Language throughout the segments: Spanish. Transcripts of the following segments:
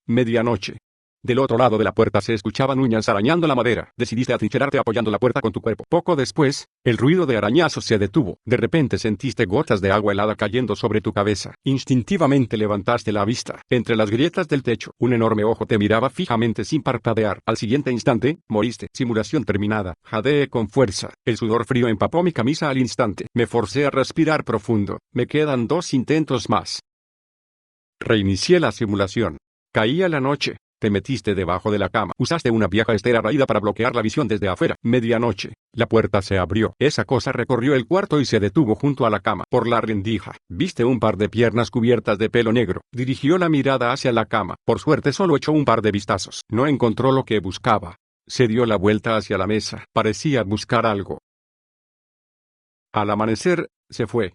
Medianoche. Del otro lado de la puerta se escuchaban uñas arañando la madera. Decidiste atrincherarte apoyando la puerta con tu cuerpo. Poco después, el ruido de arañazos se detuvo. De repente sentiste gotas de agua helada cayendo sobre tu cabeza. Instintivamente levantaste la vista. Entre las grietas del techo, un enorme ojo te miraba fijamente sin parpadear. Al siguiente instante, moriste. Simulación terminada. Jadeé con fuerza. El sudor frío empapó mi camisa al instante. Me forcé a respirar profundo. Me quedan 2 intentos más. Reinicié la simulación. Caía la noche. Te metiste debajo de la cama. Usaste una vieja estera raída para bloquear la visión desde afuera. Medianoche. La puerta se abrió. Esa cosa recorrió el cuarto y se detuvo junto a la cama. Por la rendija. Viste un par de piernas cubiertas de pelo negro. Dirigió la mirada hacia la cama. Por suerte solo echó un par de vistazos. No encontró lo que buscaba. Se dio la vuelta hacia la mesa. Parecía buscar algo. Al amanecer, se fue.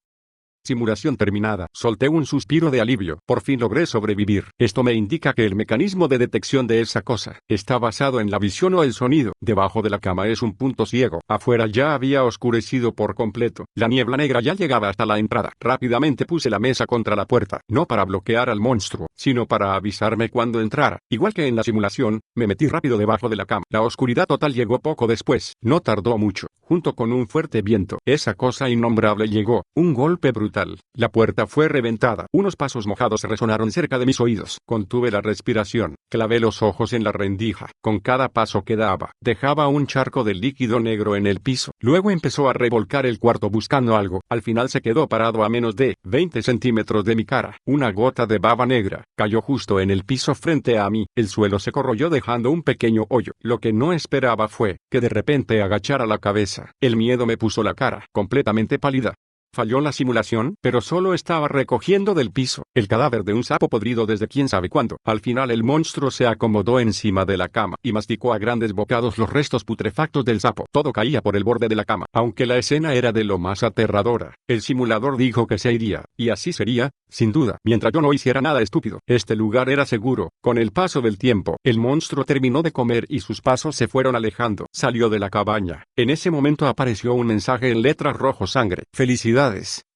Simulación terminada. Solté un suspiro de alivio. Por fin logré sobrevivir. Esto me indica que el mecanismo de detección de esa cosa está basado en la visión o el sonido. Debajo de la cama es un punto ciego. Afuera ya había oscurecido por completo. La niebla negra ya llegaba hasta la entrada. Rápidamente puse la mesa contra la puerta. No para bloquear al monstruo, sino para avisarme cuando entrara. Igual que en la simulación, me metí rápido debajo de la cama. La oscuridad total llegó poco después. No tardó mucho. Junto con un fuerte viento, esa cosa innombrable llegó. Un golpe brutal. La puerta fue reventada. Unos pasos mojados resonaron cerca de mis oídos. Contuve la respiración. Clavé los ojos en la rendija. Con cada paso que daba, dejaba un charco de líquido negro en el piso. Luego empezó a revolcar el cuarto buscando algo. Al final se quedó parado a menos de 20 centímetros de mi cara. Una gota de baba negra cayó justo en el piso frente a mí. El suelo se corroyó dejando un pequeño hoyo. Lo que no esperaba fue que de repente agachara la cabeza. El miedo me puso la cara completamente pálida. Falló la simulación, pero solo estaba recogiendo del piso el cadáver de un sapo podrido desde quién sabe cuándo. Al final el monstruo se acomodó encima de la cama y masticó a grandes bocados los restos putrefactos del sapo. Todo caía por el borde de la cama. Aunque la escena era de lo más aterradora, el simulador dijo que se iría, y así sería, sin duda, mientras yo no hiciera nada estúpido. Este lugar era seguro. Con el paso del tiempo, el monstruo terminó de comer y sus pasos se fueron alejando. Salió de la cabaña. En ese momento apareció un mensaje en letras rojo sangre. Felicidades.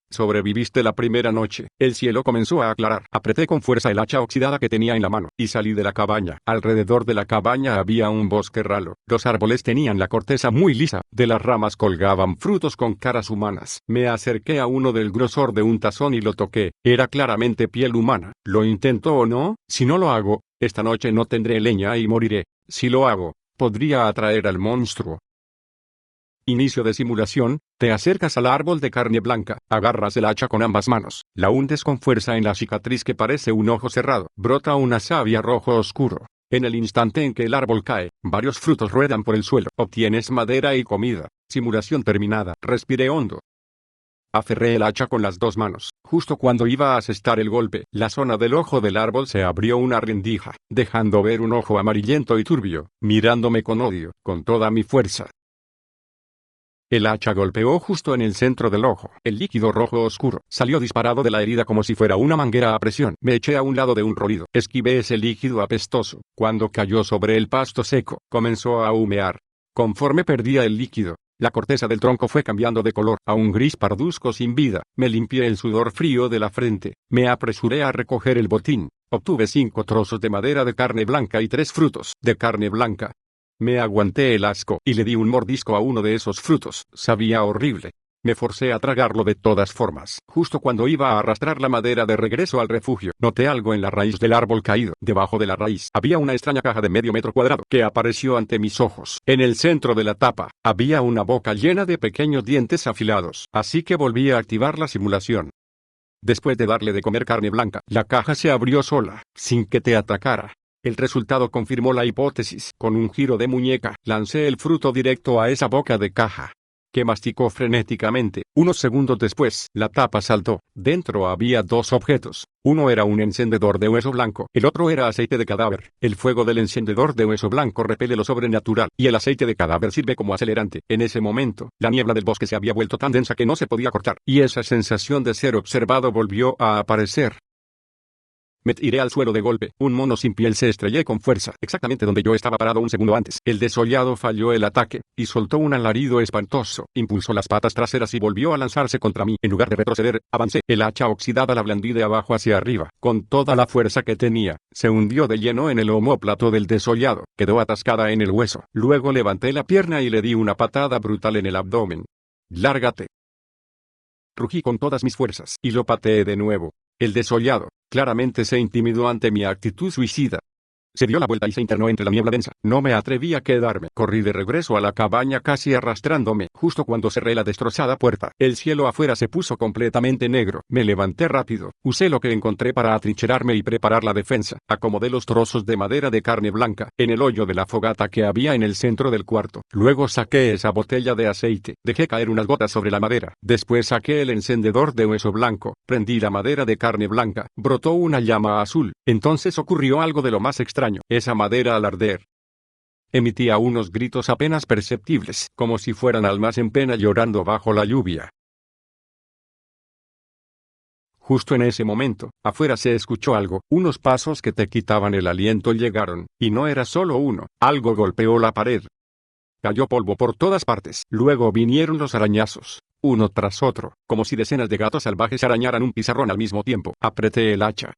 Sobreviviste la primera noche. El cielo comenzó a aclarar. Apreté con fuerza el hacha oxidada que tenía en la mano, y salí de la cabaña. Alrededor de la cabaña había un bosque ralo. Los árboles tenían la corteza muy lisa. De las ramas colgaban frutos con caras humanas. Me acerqué a uno del grosor de un tazón y lo toqué. Era claramente piel humana. ¿Lo intento o no? Si no lo hago, esta noche no tendré leña y moriré. Si lo hago, podría atraer al monstruo. Inicio de simulación. Te acercas al árbol de carne blanca, agarras el hacha con ambas manos, la hundes con fuerza en la cicatriz que parece un ojo cerrado, brota una savia rojo oscuro. En el instante en que el árbol cae, varios frutos ruedan por el suelo, obtienes madera y comida. Simulación terminada. Respiré hondo. Aferré el hacha con las 2 manos. Justo cuando iba a asestar el golpe, la zona del ojo del árbol se abrió una rendija, dejando ver un ojo amarillento y turbio, mirándome con odio, con toda mi fuerza. El hacha golpeó justo en el centro del ojo. El líquido rojo oscuro salió disparado de la herida como si fuera una manguera a presión. Me eché a un lado de un rolido. Esquivé ese líquido apestoso. Cuando cayó sobre el pasto seco, comenzó a humear. Conforme perdía el líquido, la corteza del tronco fue cambiando de color a un gris parduzco sin vida. Me limpié el sudor frío de la frente. Me apresuré a recoger el botín. Obtuve 5 trozos de madera de carne blanca y 3 frutos de carne blanca. Me aguanté el asco y le di un mordisco a uno de esos frutos. Sabía horrible. Me forcé a tragarlo de todas formas. Justo cuando iba a arrastrar la madera de regreso al refugio, noté algo en la raíz del árbol caído. Debajo de la raíz había una extraña caja de medio metro cuadrado que apareció ante mis ojos. En el centro de la tapa había una boca llena de pequeños dientes afilados. Así que volví a activar la simulación. Después de darle de comer carne blanca, la caja se abrió sola, sin que te atacara. El resultado confirmó la hipótesis. Con un giro de muñeca, lancé el fruto directo a esa boca de caja, que masticó frenéticamente. Unos segundos después, la tapa saltó. Dentro había 2 objetos. Uno era un encendedor de hueso blanco, el otro era aceite de cadáver. El fuego del encendedor de hueso blanco repele lo sobrenatural, y el aceite de cadáver sirve como acelerante. En ese momento, la niebla del bosque se había vuelto tan densa que no se podía cortar, y esa sensación de ser observado volvió a aparecer. Me tiré al suelo de golpe. Un mono sin piel se estrelló con fuerza, exactamente donde yo estaba parado un segundo antes. El desollado falló el ataque, y soltó un alarido espantoso. Impulsó las patas traseras y volvió a lanzarse contra mí. En lugar de retroceder, avancé. El hacha oxidada la blandí de abajo hacia arriba. Con toda la fuerza que tenía, se hundió de lleno en el omóplato del desollado. Quedó atascada en el hueso. Luego levanté la pierna y le di una patada brutal en el abdomen. ¡Lárgate! Rugí con todas mis fuerzas, y lo pateé de nuevo. El desollado, claramente se intimidó ante mi actitud suicida. Se dio la vuelta y se internó entre la niebla densa. No me atreví a quedarme. Corrí de regreso a la cabaña casi arrastrándome. Justo cuando cerré la destrozada puerta, el cielo afuera se puso completamente negro. Me levanté rápido. Usé lo que encontré para atrincherarme y preparar la defensa. Acomodé los trozos de madera de carne blanca en el hoyo de la fogata que había en el centro del cuarto. Luego saqué esa botella de aceite. Dejé caer unas gotas sobre la madera. Después saqué el encendedor de hueso blanco. Prendí la madera de carne blanca. Brotó una llama azul. Entonces ocurrió algo de lo más extraño. Esa madera al arder emitía unos gritos apenas perceptibles, como si fueran almas en pena llorando bajo la lluvia. Justo en ese momento, afuera se escuchó algo. Unos pasos que te quitaban el aliento llegaron, y no era solo uno. Algo golpeó la pared. Cayó polvo por todas partes. Luego vinieron los arañazos, uno tras otro, como si decenas de gatos salvajes arañaran un pizarrón al mismo tiempo. Apreté el hacha,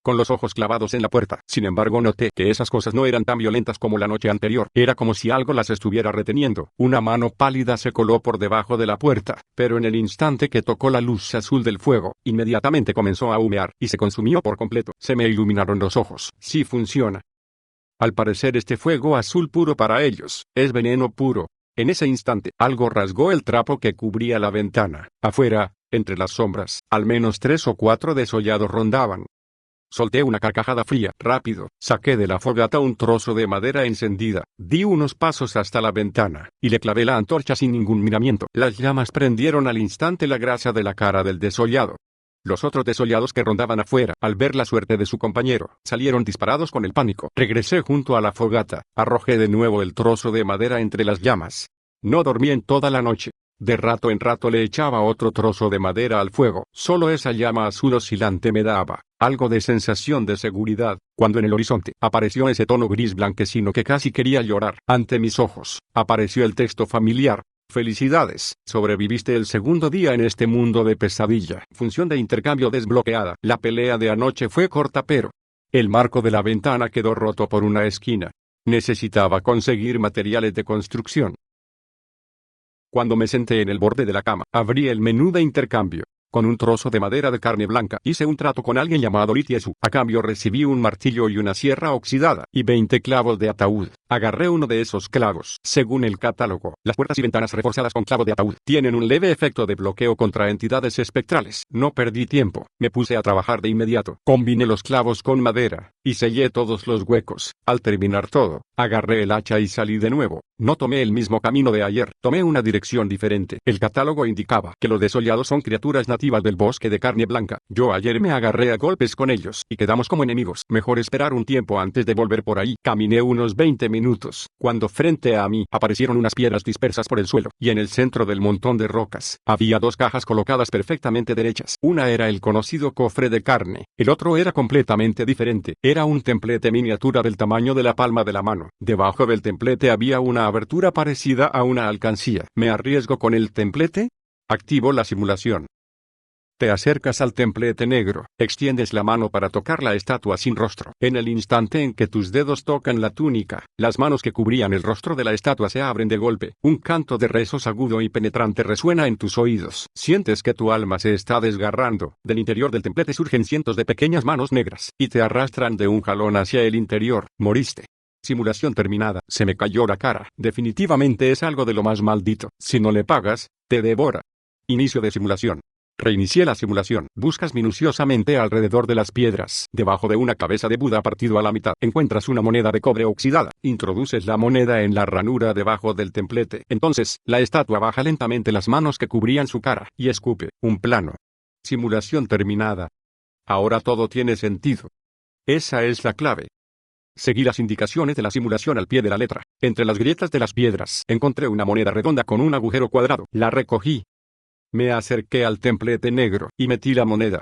con los ojos clavados en la puerta. Sin embargo, noté que esas cosas no eran tan violentas como la noche anterior. Era como si algo las estuviera reteniendo. Una mano pálida se coló por debajo de la puerta, pero en el instante que tocó la luz azul del fuego, inmediatamente comenzó a humear, y se consumió por completo. Se me iluminaron los ojos. Sí funciona. Al parecer este fuego azul puro para ellos, es veneno puro. En ese instante, algo rasgó el trapo que cubría la ventana. Afuera, entre las sombras, al menos 3 o 4 desollados rondaban. Solté una carcajada fría. Rápido, saqué de la fogata un trozo de madera encendida, di unos pasos hasta la ventana, y le clavé la antorcha sin ningún miramiento. Las llamas prendieron al instante la grasa de la cara del desollado. Los otros desollados que rondaban afuera, al ver la suerte de su compañero, salieron disparados con el pánico. Regresé junto a la fogata, arrojé de nuevo el trozo de madera entre las llamas. No dormí en toda la noche. De rato en rato le echaba otro trozo de madera al fuego. Solo esa llama azul oscilante me daba algo de sensación de seguridad, cuando en el horizonte apareció ese tono gris blanquecino que casi quería llorar. Ante mis ojos, apareció el texto familiar. Felicidades, sobreviviste el segundo día en este mundo de pesadilla. Función de intercambio desbloqueada. La pelea de anoche fue corta pero el marco de la ventana quedó roto por una esquina. Necesitaba conseguir materiales de construcción. Cuando me senté en el borde de la cama, abrí el menú de intercambio. Con un trozo de madera de carne blanca, hice un trato con alguien llamado Litiesu. A cambio recibí un martillo y una sierra oxidada, y 20 clavos de ataúd. Agarré uno de esos clavos. Según el catálogo, las puertas y ventanas reforzadas con clavo de ataúd tienen un leve efecto de bloqueo contra entidades espectrales. No perdí tiempo. Me puse a trabajar de inmediato. Combiné los clavos con madera, y sellé todos los huecos. Al terminar todo, agarré el hacha y salí de nuevo. No tomé el mismo camino de ayer. Tomé una dirección diferente. El catálogo indicaba que los desollados son criaturas nativas del bosque de carne blanca. Yo ayer me agarré a golpes con ellos, y quedamos como enemigos. Mejor esperar un tiempo antes de volver por ahí. Caminé unos 20 minutos, cuando frente a mí aparecieron unas piedras dispersas por el suelo, y en el centro del montón de rocas, había 2 cajas colocadas perfectamente derechas. Una era el conocido cofre de carne, el otro era completamente diferente. Era un templete miniatura del tamaño de la palma de la mano. Debajo del templete había una abertura parecida a una alcancía. ¿Me arriesgo con el templete? Activo la simulación. Te acercas al templete negro, extiendes la mano para tocar la estatua sin rostro. En el instante en que tus dedos tocan la túnica, las manos que cubrían el rostro de la estatua se abren de golpe. Un canto de rezos agudo y penetrante resuena en tus oídos. Sientes que tu alma se está desgarrando. Del interior del templete surgen cientos de pequeñas manos negras, y te arrastran de un jalón hacia el interior. Moriste. Simulación terminada. Se me cayó la cara. Definitivamente es algo de lo más maldito. Si no le pagas, te devora. Inicio de simulación. Reinicié la simulación. Buscas minuciosamente alrededor de las piedras. Debajo de una cabeza de Buda partido a la mitad, encuentras una moneda de cobre oxidada. Introduces la moneda en la ranura debajo del templete. Entonces, la estatua baja lentamente las manos que cubrían su cara, y escupe un plano. Simulación terminada. Ahora todo tiene sentido. Esa es la clave. Seguí las indicaciones de la simulación al pie de la letra. Entre las grietas de las piedras, encontré una moneda redonda con un agujero cuadrado. La recogí. Me acerqué al templete negro, y metí la moneda.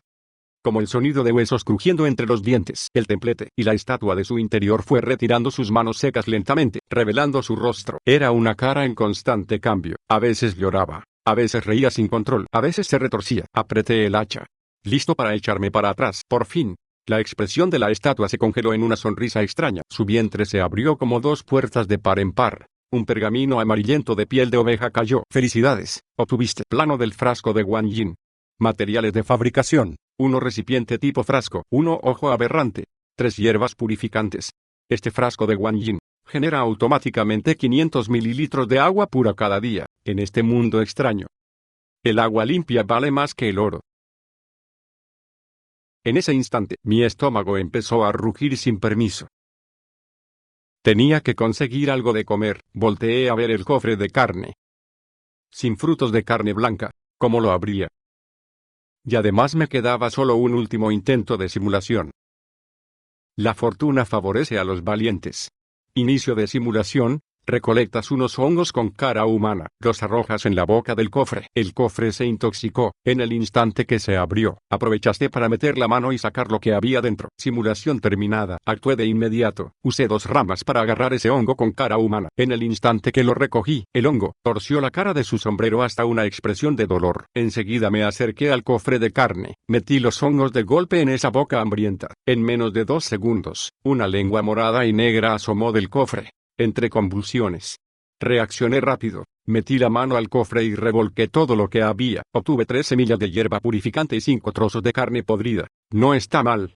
como el sonido de huesos crujiendo entre los dientes. El templete y la estatua de su interior fue retirando sus manos secas lentamente, revelando su rostro. Era una cara en constante cambio. A veces lloraba, a veces reía sin control, a veces se retorcía. Apreté el hacha, listo para echarme para atrás. Por fin, la expresión de la estatua se congeló en una sonrisa extraña. Su vientre se abrió como dos puertas de par en par. Un pergamino amarillento de piel de oveja cayó. Felicidades, obtuviste. Plano del frasco de Wang Yin. Materiales de fabricación. 1 recipiente tipo frasco. 1 ojo aberrante. 3 hierbas purificantes. Este frasco de Wang Yin genera automáticamente 500 mililitros de agua pura cada día, en este mundo extraño. El agua limpia vale más que el oro. En ese instante, mi estómago empezó a rugir sin permiso. Tenía que conseguir algo de comer. Volteé a ver el cofre de carne. Sin frutos de carne blanca, ¿cómo lo abría? Y además me quedaba solo un último intento de simulación. La fortuna favorece a los valientes. Inicio de simulación. Recolectas unos hongos con cara humana, los arrojas en la boca del cofre. El cofre se intoxicó, en el instante que se abrió. Aprovechaste para meter la mano y sacar lo que había dentro. Simulación terminada. Actué de inmediato. Usé 2 ramas para agarrar ese hongo con cara humana. En el instante que lo recogí, el hongo torció la cara de su sombrero hasta una expresión de dolor. Enseguida me acerqué al cofre de carne. Metí los hongos de golpe en esa boca hambrienta. En menos de 2 segundos, una lengua morada y negra asomó del cofre. Entre convulsiones. Reaccioné rápido, metí la mano al cofre y revolqué todo lo que había. Obtuve 3 semillas de hierba purificante y 5 trozos de carne podrida. No está mal.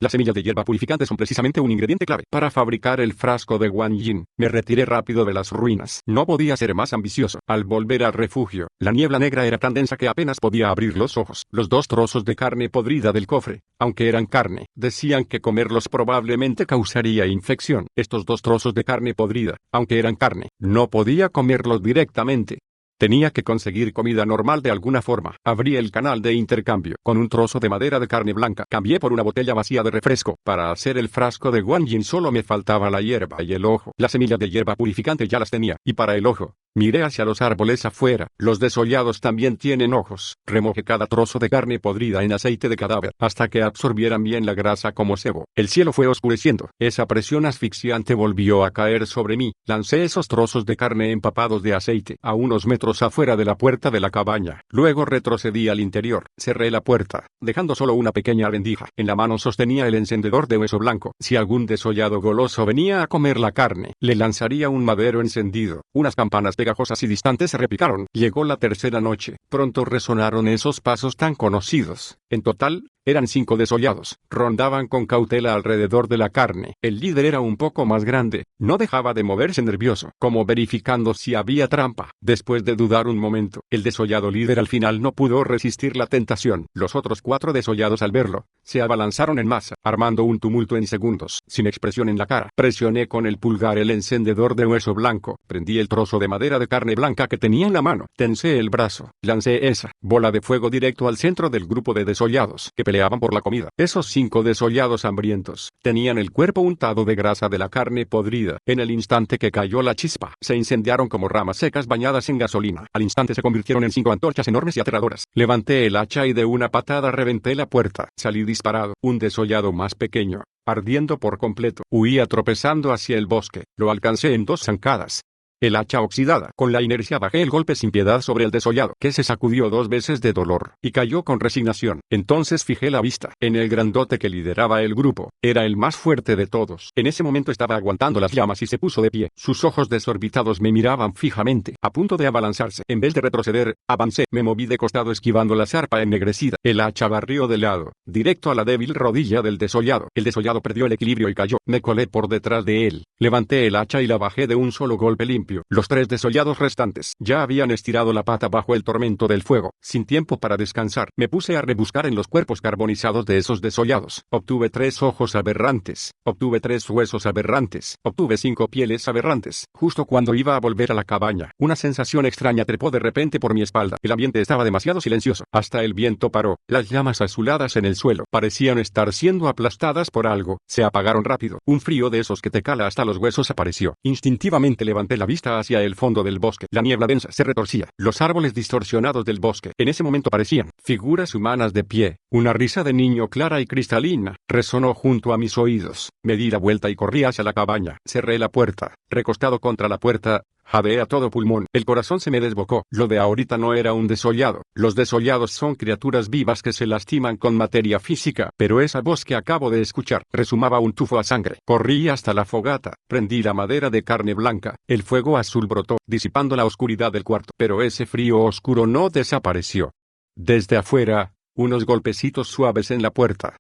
Las semillas de hierba purificante son precisamente un ingrediente clave para fabricar el frasco de Wang Yin. Me retiré rápido de las ruinas. No podía ser más ambicioso. Al volver al refugio, la niebla negra era tan densa que apenas podía abrir los ojos. Los 2 trozos de carne podrida del cofre, aunque eran carne, decían que comerlos probablemente causaría infección. Estos 2 trozos de carne podrida, aunque eran carne, no podía comerlos directamente. Tenía que conseguir comida normal de alguna forma. Abrí el canal de intercambio. Con un trozo de madera de carne blanca, cambié por una botella vacía de refresco. Para hacer el frasco de Wang Yin solo me faltaba la hierba y el ojo. Las semillas de hierba purificante ya las tenía. Y para el ojo, miré hacia los árboles afuera. Los desollados también tienen ojos. Remojé cada trozo de carne podrida en aceite de cadáver, hasta que absorbieran bien la grasa como sebo. El cielo fue oscureciendo. Esa presión asfixiante volvió a caer sobre mí. Lancé esos trozos de carne empapados de aceite a unos metros afuera de la puerta de la cabaña. Luego retrocedí al interior. Cerré la puerta, dejando solo una pequeña rendija. En la mano sostenía el encendedor de hueso blanco. Si algún desollado goloso venía a comer la carne, le lanzaría un madero encendido. Unas campanas pegajosas y distantes se repicaron. Llegó la tercera noche. Pronto resonaron esos pasos tan conocidos. En total, eran 5 desollados. Rondaban con cautela alrededor de la carne. El líder era un poco más grande. No dejaba de moverse nervioso, como verificando si había trampa. Después de dudar un momento, el desollado líder al final no pudo resistir la tentación. Los otros 4 desollados al verlo, se abalanzaron en masa, armando un tumulto en segundos. Sin expresión en la cara, presioné con el pulgar el encendedor de hueso blanco. Prendí el trozo de madera de carne blanca que tenía en la mano. Tensé el brazo. Lancé esa bola de fuego directo al centro del grupo de desollados que peleaban por la comida. Esos 5 desollados hambrientos tenían el cuerpo untado de grasa de la carne podrida. En el instante que cayó la chispa, se incendiaron como ramas secas bañadas en gasolina. Al instante se convirtieron en 5 antorchas enormes y aterradoras. Levanté el hacha y de una patada reventé la puerta. Salí disparado. Un desollado más pequeño, ardiendo por completo, huía tropezando hacia el bosque. Lo alcancé en 2 zancadas. El hacha oxidada. Con la inercia bajé el golpe sin piedad sobre el desollado, que se sacudió 2 veces de dolor, y cayó con resignación. Entonces fijé la vista en el grandote que lideraba el grupo. Era el más fuerte de todos. En ese momento estaba aguantando las llamas y se puso de pie. Sus ojos desorbitados me miraban fijamente, a punto de abalanzarse. En vez de retroceder, avancé. Me moví de costado esquivando la zarpa ennegrecida. El hacha barrió de lado, directo a la débil rodilla del desollado. El desollado perdió el equilibrio y cayó. Me colé por detrás de él. Levanté el hacha y la bajé de un solo golpe limpio. Los 3 desollados restantes ya habían estirado la pata bajo el tormento del fuego. Sin tiempo para descansar, me puse a rebuscar en los cuerpos carbonizados de esos desollados. Obtuve 3 ojos aberrantes. Obtuve 3 huesos aberrantes. Obtuve 5 pieles aberrantes. Justo cuando iba a volver a la cabaña, una sensación extraña trepó de repente por mi espalda. El ambiente estaba demasiado silencioso. Hasta el viento paró. Las llamas azuladas en el suelo parecían estar siendo aplastadas por algo. Se apagaron rápido. Un frío de esos que te cala hasta los huesos apareció. Instintivamente levanté la vista vista hacia el fondo del bosque. La niebla densa se retorcía. Los árboles distorsionados del bosque en ese momento parecían figuras humanas de pie. Una risa de niño clara y cristalina resonó junto a mis oídos. Me di la vuelta y corrí hacia la cabaña. Cerré la puerta. Recostado contra la puerta, jadeé a todo pulmón. El corazón se me desbocó. Lo de ahorita no era un desollado. Los desollados son criaturas vivas que se lastiman con materia física. Pero esa voz que acabo de escuchar resumaba un tufo a sangre. Corrí hasta la fogata. Prendí la madera de carne blanca. El fuego azul brotó, disipando la oscuridad del cuarto. Pero ese frío oscuro no desapareció. Desde afuera, unos golpecitos suaves en la puerta.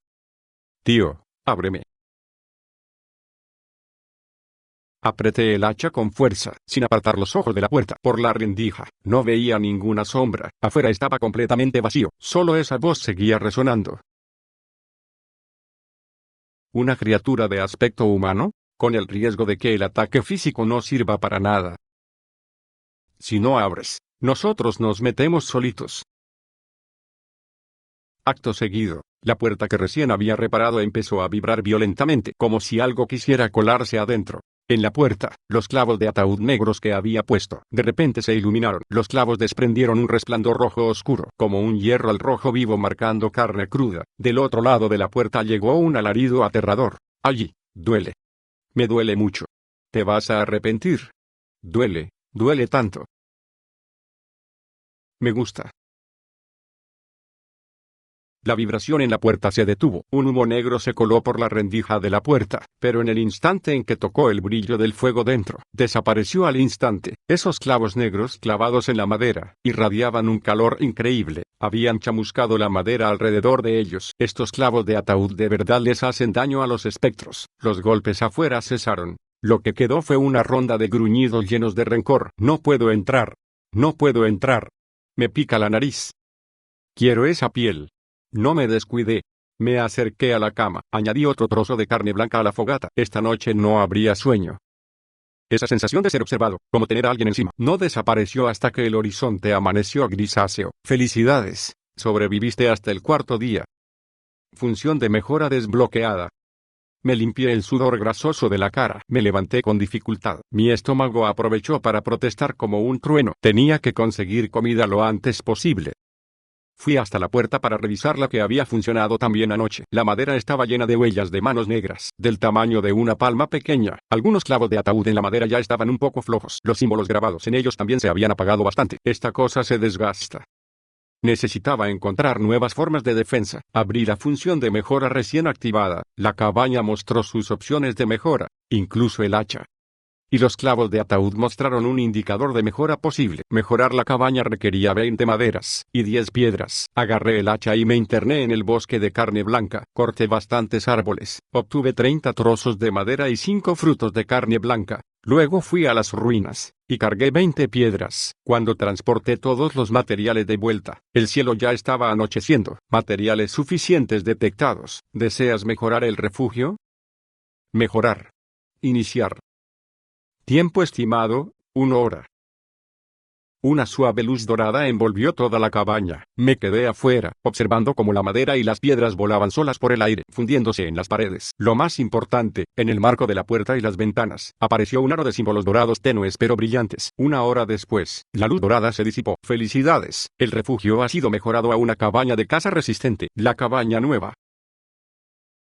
Tío, ábreme. Apreté el hacha con fuerza, sin apartar los ojos de la puerta. Por la rendija, no veía ninguna sombra. Afuera estaba completamente vacío. Solo esa voz seguía resonando. ¿Una criatura de aspecto humano? Con el riesgo de que el ataque físico no sirva para nada. Si no abres, nosotros nos metemos solitos. Acto seguido, la puerta que recién había reparado empezó a vibrar violentamente, como si algo quisiera colarse adentro. En la puerta, los clavos de ataúd negros que había puesto, de repente se iluminaron. Los clavos desprendieron un resplandor rojo oscuro, como un hierro al rojo vivo marcando carne cruda. Del otro lado de la puerta llegó un alarido aterrador. Allí, duele. Me duele mucho. Te vas a arrepentir. Duele, duele tanto. Me gusta. La vibración en la puerta se detuvo. Un humo negro se coló por la rendija de la puerta, pero en el instante en que tocó el brillo del fuego dentro, desapareció al instante. Esos clavos negros clavados en la madera irradiaban un calor increíble. Habían chamuscado la madera alrededor de ellos. Estos clavos de ataúd de verdad les hacen daño a los espectros. Los golpes afuera cesaron. Lo que quedó fue una ronda de gruñidos llenos de rencor. No puedo entrar. No puedo entrar. Me pica la nariz. Quiero esa piel. No me descuidé. Me acerqué a la cama. Añadí otro trozo de carne blanca a la fogata. Esta noche no habría sueño. Esa sensación de ser observado, como tener a alguien encima, no desapareció hasta que el horizonte amaneció grisáceo. Felicidades. Sobreviviste hasta el cuarto día. Función de mejora desbloqueada. Me limpié el sudor grasoso de la cara. Me levanté con dificultad. Mi estómago aprovechó para protestar como un trueno. Tenía que conseguir comida lo antes posible. Fui hasta la puerta para revisar la que había funcionado también anoche. La madera estaba llena de huellas de manos negras, del tamaño de una palma pequeña. Algunos clavos de ataúd en la madera ya estaban un poco flojos. Los símbolos grabados en ellos también se habían apagado bastante. Esta cosa se desgasta. Necesitaba encontrar nuevas formas de defensa. Abrí la función de mejora recién activada. La cabaña mostró sus opciones de mejora, incluso el hacha. Y los clavos de ataúd mostraron un indicador de mejora posible. Mejorar la cabaña requería 20 maderas y 10 piedras. Agarré el hacha y me interné en el bosque de carne blanca. Corté bastantes árboles. Obtuve 30 trozos de madera y 5 frutos de carne blanca. Luego fui a las ruinas y cargué 20 piedras. Cuando transporté todos los materiales de vuelta, el cielo ya estaba anocheciendo. Materiales suficientes detectados. ¿Deseas mejorar el refugio? Mejorar. Iniciar. Tiempo estimado, 1 hora. Una suave luz dorada envolvió toda la cabaña. Me quedé afuera, observando cómo la madera y las piedras volaban solas por el aire, fundiéndose en las paredes. Lo más importante, en el marco de la puerta y las ventanas, apareció un aro de símbolos dorados tenues pero brillantes. 1 hora después, la luz dorada se disipó. ¡Felicidades! El refugio ha sido mejorado a una cabaña de caza resistente. La cabaña nueva.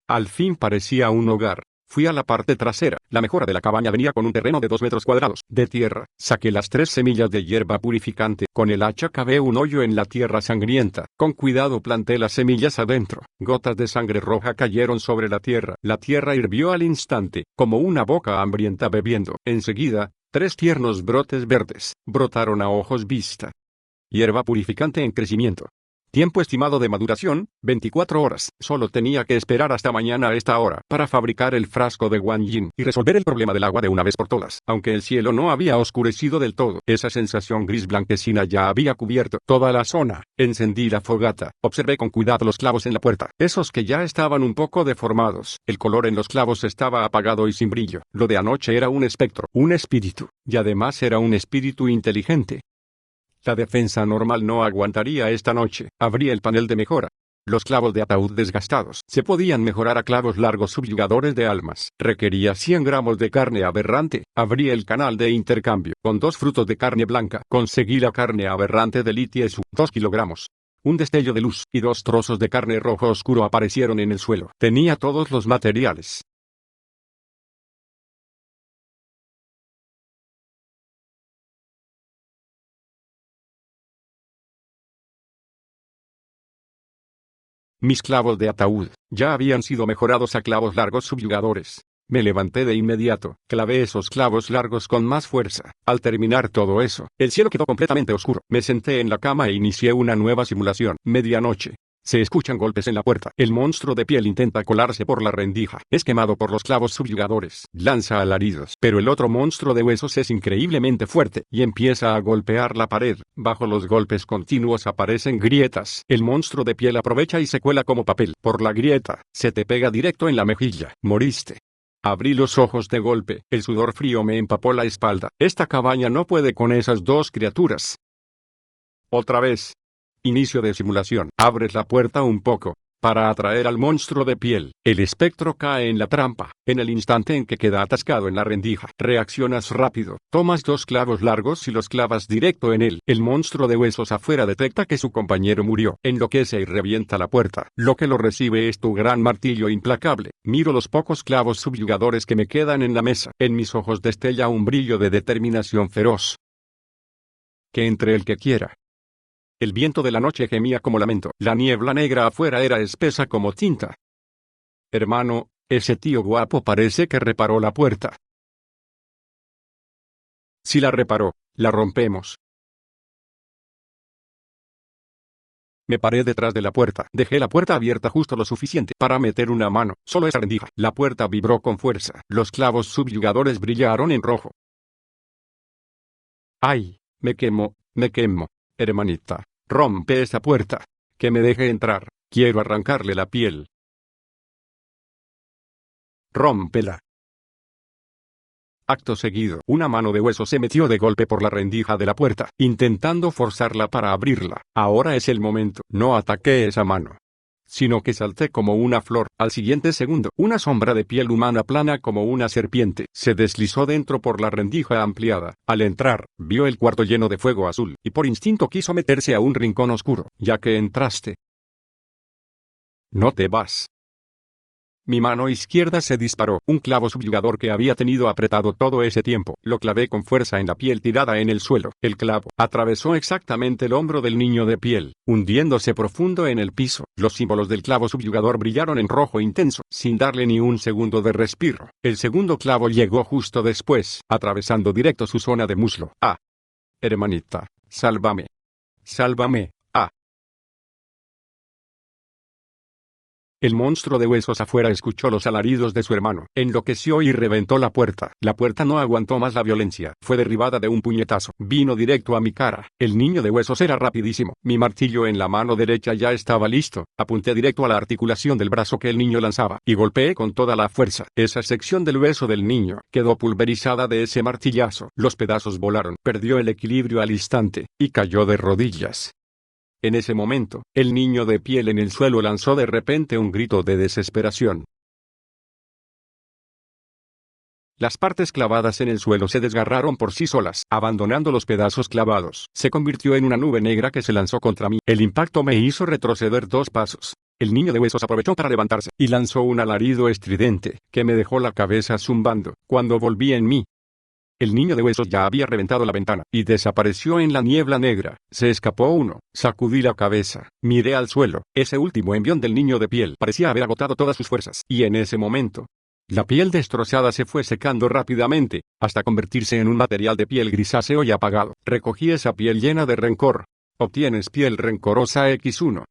Al fin parecía un hogar. Fui a la parte trasera. La mejora de la cabaña venía con un terreno de 2 metros cuadrados de tierra. Saqué las 3 semillas de hierba purificante. Con el hacha cavé un hoyo en la tierra sangrienta. Con cuidado planté las semillas adentro. Gotas de sangre roja cayeron sobre la tierra. La tierra hirvió al instante, como una boca hambrienta bebiendo. Enseguida, 3 tiernos brotes verdes brotaron a ojos vista. Hierba purificante en crecimiento. Tiempo estimado de maduración, 24 horas. Solo tenía que esperar hasta mañana a esta hora para fabricar el frasco de Guan Yin y resolver el problema del agua de una vez por todas. Aunque el cielo no había oscurecido del todo, esa sensación gris blanquecina ya había cubierto toda la zona. Encendí la fogata. Observé con cuidado los clavos en la puerta. Esos que ya estaban un poco deformados. El color en los clavos estaba apagado y sin brillo. Lo de anoche era un espectro, un espíritu. Y además era un espíritu inteligente. La defensa normal no aguantaría esta noche. Abrí el panel de mejora. Los clavos de ataúd desgastados se podían mejorar a clavos largos subyugadores de almas. Requería 100 gramos de carne aberrante. Abrí el canal de intercambio. Con 2 frutos de carne blanca, conseguí la carne aberrante de Litiesu, 2 kilogramos. Un destello de luz y 2 trozos de carne rojo oscuro aparecieron en el suelo. Tenía todos los materiales. Mis clavos de ataúd ya habían sido mejorados a clavos largos subyugadores. Me levanté de inmediato, clavé esos clavos largos con más fuerza. Al terminar todo eso, el cielo quedó completamente oscuro. Me senté en la cama e inicié una nueva simulación. Medianoche. Se escuchan golpes en la puerta. El monstruo de piel intenta colarse por la rendija. Es quemado por los clavos subyugadores. Lanza alaridos. Pero el otro monstruo de huesos es increíblemente fuerte y empieza a golpear la pared. Bajo los golpes continuos aparecen grietas. El monstruo de piel aprovecha y se cuela como papel. Por la grieta, se te pega directo en la mejilla. Moriste. Abrí los ojos de golpe. El sudor frío me empapó la espalda. Esta cabaña no puede con esas 2 criaturas. Otra vez. Inicio de simulación. Abres la puerta un poco, para atraer al monstruo de piel. El espectro cae en la trampa. En el instante en que queda atascado en la rendija, reaccionas rápido. Tomas 2 clavos largos y los clavas directo en él. El monstruo de huesos afuera detecta que su compañero murió. Enloquece y revienta la puerta. Lo que lo recibe es tu gran martillo implacable. Miro los pocos clavos subyugadores que me quedan en la mesa. En mis ojos destella un brillo de determinación feroz. Que entre el que quiera. El viento de la noche gemía como lamento. La niebla negra afuera era espesa como tinta. Hermano, ese tío guapo parece que reparó la puerta. Si la reparó, la rompemos. Me paré detrás de la puerta. Dejé la puerta abierta justo lo suficiente para meter una mano. Solo esa rendija. La puerta vibró con fuerza. Los clavos subyugadores brillaron en rojo. ¡Ay! Me quemo, hermanita. Rompe esa puerta. Que me deje entrar. Quiero arrancarle la piel. Rómpela. Acto seguido, una mano de hueso se metió de golpe por la rendija de la puerta, intentando forzarla para abrirla. Ahora es el momento. No ataqué esa mano, sino que salté como una flor. Al siguiente segundo, una sombra de piel humana plana como una serpiente se deslizó dentro por la rendija ampliada. Al entrar, vio el cuarto lleno de fuego azul, y por instinto quiso meterse a un rincón oscuro. Ya que entraste, no te vas. Mi mano izquierda se disparó. Un clavo subyugador que había tenido apretado todo ese tiempo. Lo clavé con fuerza en la piel tirada en el suelo. El clavo atravesó exactamente el hombro del niño de piel, hundiéndose profundo en el piso. Los símbolos del clavo subyugador brillaron en rojo intenso, sin darle ni un segundo de respiro. El segundo clavo llegó justo después, atravesando directo su zona de muslo. Ah. Hermanita, sálvame. Sálvame. El monstruo de huesos afuera escuchó los alaridos de su hermano. Enloqueció y reventó la puerta. La puerta no aguantó más la violencia. Fue derribada de un puñetazo. Vino directo a mi cara. El niño de huesos era rapidísimo. Mi martillo en la mano derecha ya estaba listo. Apunté directo a la articulación del brazo que el niño lanzaba, y golpeé con toda la fuerza. Esa sección del hueso del niño quedó pulverizada de ese martillazo. Los pedazos volaron. Perdió el equilibrio al instante, y cayó de rodillas. En ese momento, el niño de piel en el suelo lanzó de repente un grito de desesperación. Las partes clavadas en el suelo se desgarraron por sí solas, abandonando los pedazos clavados. Se convirtió en una nube negra que se lanzó contra mí. El impacto me hizo retroceder 2 pasos. El niño de huesos aprovechó para levantarse, y lanzó un alarido estridente, que me dejó la cabeza zumbando. Cuando volví en mí, el niño de huesos ya había reventado la ventana, y desapareció en la niebla negra. Se escapó uno. Sacudí la cabeza. Miré al suelo. Ese último envión del niño de piel parecía haber agotado todas sus fuerzas. Y en ese momento, la piel destrozada se fue secando rápidamente, hasta convertirse en un material de piel grisáceo y apagado. Recogí esa piel llena de rencor. Obtienes piel rencorosa X1.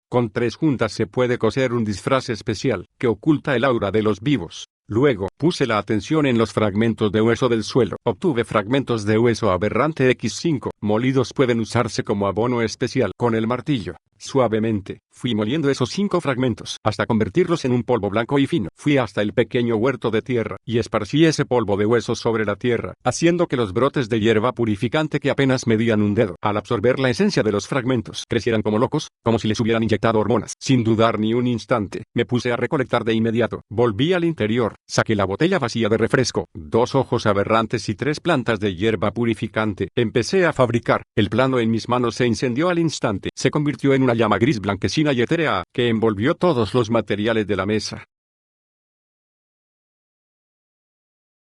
Con 3 juntas se puede coser un disfraz especial, que oculta el aura de los vivos. Luego, puse la atención en los fragmentos de hueso del suelo. Obtuve fragmentos de hueso aberrante X5. Molidos pueden usarse como abono especial. Con el martillo, suavemente, Fui moliendo esos 5 fragmentos hasta convertirlos en un polvo blanco y fino. Fui hasta el pequeño huerto de tierra y esparcí ese polvo de huesos sobre la tierra, haciendo que los brotes de hierba purificante que apenas medían un dedo, al absorber la esencia de los fragmentos, crecieran como locos, como si les hubieran inyectado hormonas. Sin dudar ni un instante, me puse a recolectar de inmediato. Volví al interior, saqué la botella vacía de refresco, 2 ojos aberrantes y 3 plantas de hierba purificante. Empecé a fabricar. El plano en mis manos se incendió al instante. Se convirtió en una llama gris blanquecina y etérea, que envolvió todos los materiales de la mesa.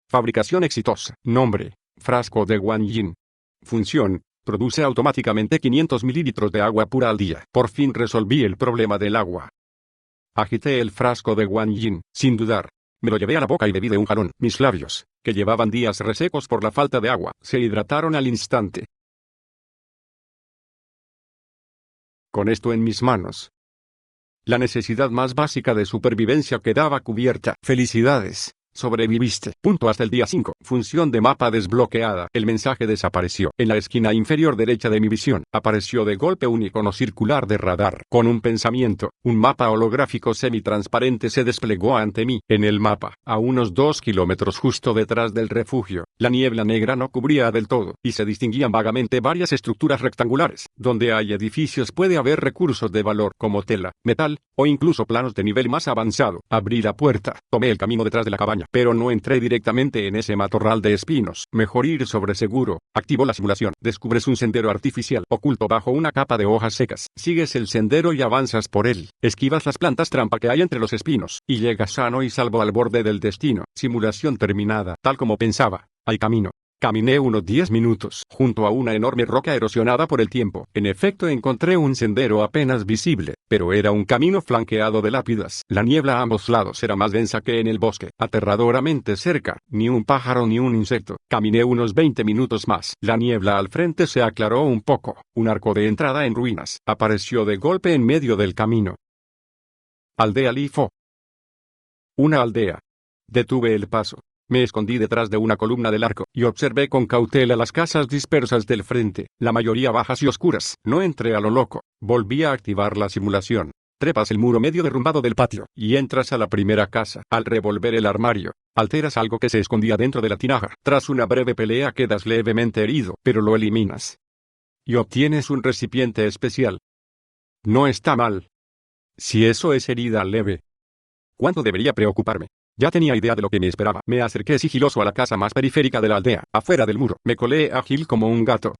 Fabricación exitosa. Nombre: frasco de Wang Yin. Función: produce automáticamente 500 mililitros de agua pura al día. Por fin resolví el problema del agua. Agité el frasco de Wang Yin, sin dudar. Me lo llevé a la boca y bebí de un jalón. Mis labios, que llevaban días resecos por la falta de agua, se hidrataron al instante. Con esto en mis manos, la necesidad más básica de supervivencia quedaba cubierta. Felicidades. Sobreviviste. Punto hasta el día 5. Función de mapa desbloqueada. El mensaje desapareció. En la esquina inferior derecha de mi visión, apareció de golpe un icono circular de radar. Con un pensamiento, un mapa holográfico semitransparente se desplegó ante mí. En el mapa, a unos 2 kilómetros justo detrás del refugio, la niebla negra no cubría del todo, y se distinguían vagamente varias estructuras rectangulares. Donde hay edificios puede haber recursos de valor, como tela, metal, o incluso planos de nivel más avanzado. Abrí la puerta, tomé el camino detrás de la cabaña, pero no entré directamente en ese matorral de espinos. Mejor ir sobre seguro. Activó la simulación. Descubres un sendero artificial, oculto bajo una capa de hojas secas. Sigues el sendero y avanzas por él. Esquivas las plantas trampa que hay entre los espinos, y llegas sano y salvo al borde del destino. Simulación terminada. Tal como pensaba, hay camino. Caminé unos 10 minutos, junto a una enorme roca erosionada por el tiempo. En efecto encontré un sendero apenas visible, pero era un camino flanqueado de lápidas. La niebla a ambos lados era más densa que en el bosque, aterradoramente cerca. Ni un pájaro ni un insecto. Caminé unos 20 minutos más. La niebla al frente se aclaró un poco. Un arco de entrada en ruinas apareció de golpe en medio del camino. Aldea Lifo. Una aldea. Detuve el paso. Me escondí detrás de una columna del arco, y observé con cautela las casas dispersas del frente, la mayoría bajas y oscuras. No entré a lo loco. Volví a activar la simulación. Trepas el muro medio derrumbado del patio, y entras a la primera casa. Al revolver el armario, alteras algo que se escondía dentro de la tinaja. Tras una breve pelea quedas levemente herido, pero lo eliminas. Y obtienes un recipiente especial. No está mal. Si eso es herida leve, ¿cuánto debería preocuparme? Ya tenía idea de lo que me esperaba. Me acerqué sigiloso a la casa más periférica de la aldea, afuera del muro. Me colé ágil como un gato.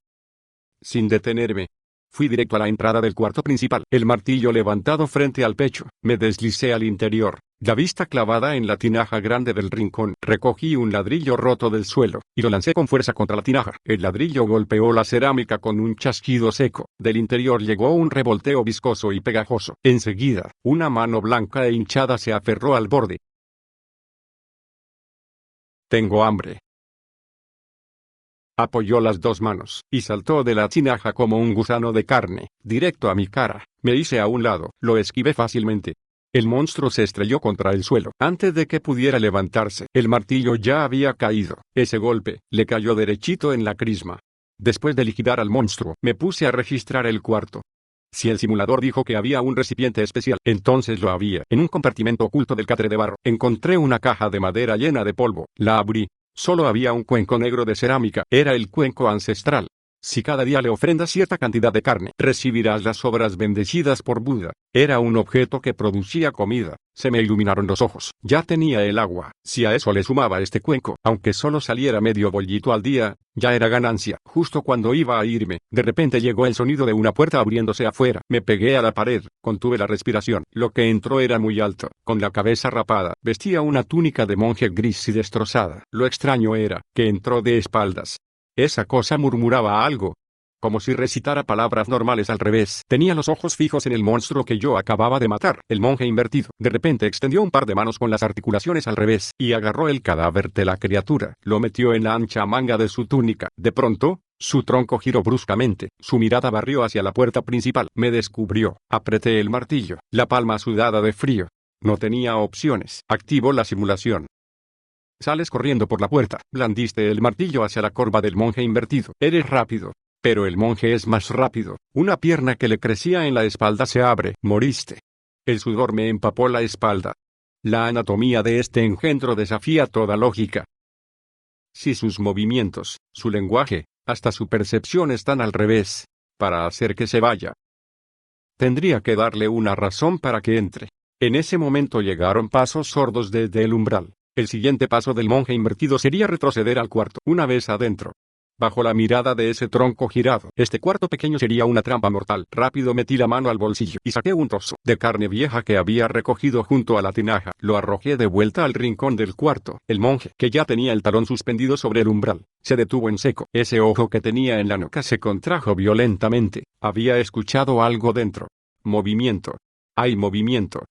Sin detenerme, fui directo a la entrada del cuarto principal. El martillo levantado frente al pecho. Me deslicé al interior, la vista clavada en la tinaja grande del rincón. Recogí un ladrillo roto del suelo, y lo lancé con fuerza contra la tinaja. El ladrillo golpeó la cerámica con un chasquido seco. Del interior llegó un revolteo viscoso y pegajoso. Enseguida, una mano blanca e hinchada se aferró al borde. Tengo hambre. Apoyó las 2 manos, y saltó de la tinaja como un gusano de carne, directo a mi cara. Me hice a un lado, lo esquivé fácilmente. El monstruo se estrelló contra el suelo. Antes de que pudiera levantarse, el martillo ya había caído. Ese golpe, le cayó derechito en la crisma. Después de liquidar al monstruo, me puse a registrar el cuarto. Si el simulador dijo que había un recipiente especial, entonces lo había. En un compartimento oculto del catre de barro, encontré una caja de madera llena de polvo. La abrí. Solo había un cuenco negro de cerámica. Era el cuenco ancestral. Si cada día le ofrendas cierta cantidad de carne, recibirás las obras bendecidas por Buda. Era un objeto que producía comida. Se me iluminaron los ojos. Ya tenía el agua. Si a eso le sumaba este cuenco, aunque solo saliera medio bollito al día, ya era ganancia. Justo cuando iba a irme, de repente llegó el sonido de una puerta abriéndose afuera. Me pegué a la pared, contuve la respiración. Lo que entró era muy alto, con la cabeza rapada. Vestía una túnica de monje gris y destrozada. Lo extraño era, que entró de espaldas. Esa cosa murmuraba algo, como si recitara palabras normales al revés. Tenía los ojos fijos en el monstruo que yo acababa de matar. El monje invertido, de repente extendió un par de manos con las articulaciones al revés, y agarró el cadáver de la criatura. Lo metió en la ancha manga de su túnica. De pronto, su tronco giró bruscamente. Su mirada barrió hacia la puerta principal. Me descubrió. Apreté el martillo, la palma sudada de frío. No tenía opciones. Activó la simulación. Sales corriendo por la puerta. Blandiste el martillo hacia la corva del monje invertido. Eres rápido. Pero el monje es más rápido. Una pierna que le crecía en la espalda se abre. Moriste. El sudor me empapó la espalda. La anatomía de este engendro desafía toda lógica. Si sus movimientos, su lenguaje, hasta su percepción están al revés, para hacer que se vaya, tendría que darle una razón para que entre. En ese momento llegaron pasos sordos desde el umbral. El siguiente paso del monje invertido sería retroceder al cuarto. Una vez adentro, bajo la mirada de ese tronco girado, este cuarto pequeño sería una trampa mortal. Rápido metí la mano al bolsillo y saqué un trozo de carne vieja que había recogido junto a la tinaja. Lo arrojé de vuelta al rincón del cuarto. El monje, que ya tenía el talón suspendido sobre el umbral, se detuvo en seco. Ese ojo que tenía en la nuca se contrajo violentamente. Había escuchado algo dentro. Movimiento. Hay movimiento.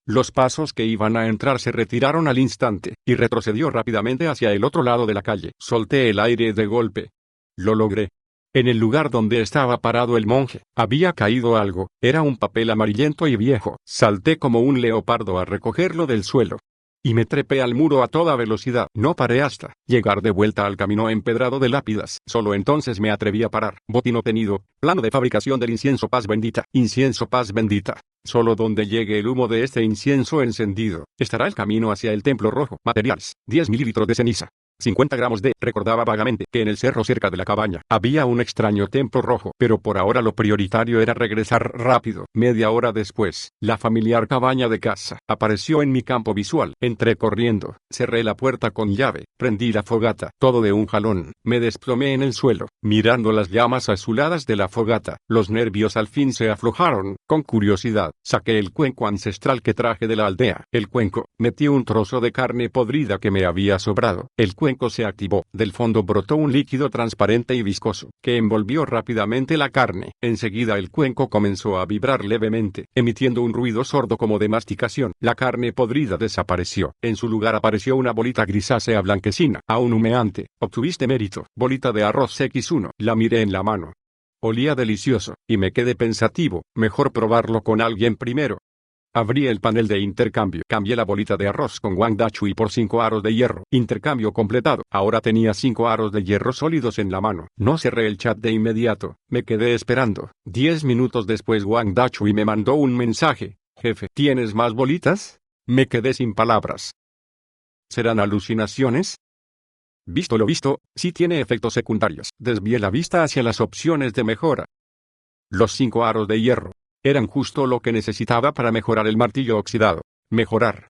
Los pasos que iban a entrar se retiraron al instante, y retrocedió rápidamente hacia el otro lado de la calle. Solté el aire de golpe. Lo logré. En el lugar donde estaba parado el monje, había caído algo. Era un papel amarillento y viejo. Salté como un leopardo a recogerlo del suelo. Y me trepé al muro a toda velocidad. No paré hasta llegar de vuelta al camino empedrado de lápidas. Solo entonces me atreví a parar. Botín obtenido. Plano de fabricación del incienso paz bendita. Incienso paz bendita. Solo donde llegue el humo de este incienso encendido, estará el camino hacia el templo rojo. Materiales: 10 mililitros de ceniza. 50 gramos de... Recordaba vagamente que en el cerro cerca de la cabaña había un extraño templo rojo, pero por ahora lo prioritario era regresar rápido. Media hora después, la familiar cabaña de casa apareció en mi campo visual. Entré corriendo, cerré la puerta con llave, prendí la fogata, todo de un jalón. Me desplomé en el suelo, mirando las llamas azuladas de la fogata. Los nervios al fin se aflojaron. Con curiosidad, saqué el cuenco ancestral que traje de la aldea. El cuenco, metí un trozo de carne podrida que me había sobrado. El cuenco se activó. Del fondo brotó un líquido transparente y viscoso, que envolvió rápidamente la carne. Enseguida el cuenco comenzó a vibrar levemente, emitiendo un ruido sordo como de masticación. La carne podrida desapareció. En su lugar apareció una bolita grisácea blanquecina, aún humeante. Obtuviste mérito. Bolita de arroz X1. La miré en la mano. Olía delicioso, y me quedé pensativo. Mejor probarlo con alguien primero. Abrí el panel de intercambio. Cambié la bolita de arroz con Wang Dachui por 5 aros de hierro. Intercambio completado. Ahora tenía 5 aros de hierro sólidos en la mano. No cerré el chat de inmediato. Me quedé esperando. 10 minutos después Wang Dachui me mandó un mensaje. Jefe, ¿tienes más bolitas? Me quedé sin palabras. ¿Serán alucinaciones? Visto lo visto, sí tiene efectos secundarios. Desvié la vista hacia las opciones de mejora. Los 5 aros de hierro eran justo lo que necesitaba para mejorar el martillo oxidado. Mejorar.